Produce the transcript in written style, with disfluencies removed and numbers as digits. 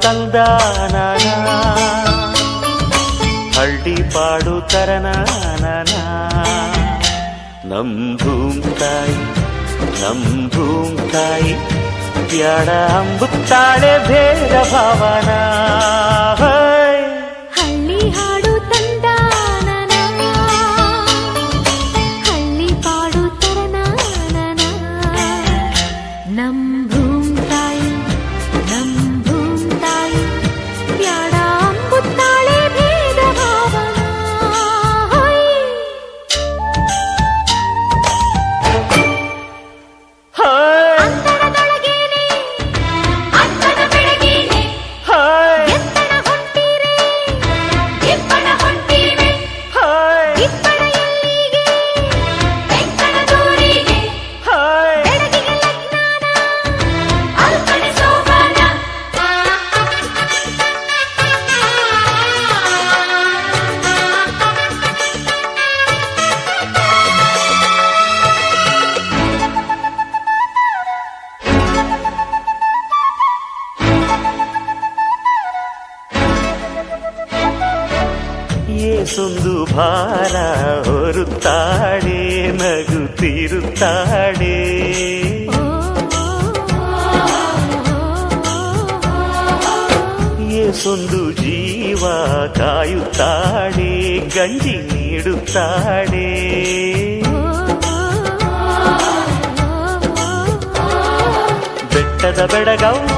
ತಂದಾನನ ಹಳ್ಳಿ ಪಾಡು ತರನಾನನ ನಮ್ ಭೂಮ್ತಾಯಿ ಬ್ಯಾಡ ಅಂಬುತ್ತಾಳೆ ಭೇದ ಭಾವನ ಹಳ್ಳಿ ಹಾಡು ತಂದಾನನ ಹಳ್ಳಿ ಪಾಡು ತರನಾನನ ನಮ್ ಭೂಮ್ತಾಯಿ ಬ್ಯಾಡ ಅಂಬುತ್ತಾಳೆ ಭೇದ ಭಾವನ ಏಸೊಂದು ಭಾರ ಹೊರುತ್ತಾಳೆ ನಗುತ್ತಿರುತ್ತಾಳೆ ಏಸೊಂದು ಜೀವ ಕಾಯುತ್ತಾಳೆ ಗಂಜಿ ನೀಡುತ್ತಾಳೆ ಬೆಟ್ಟದ ಬೆಡಗವ್ವ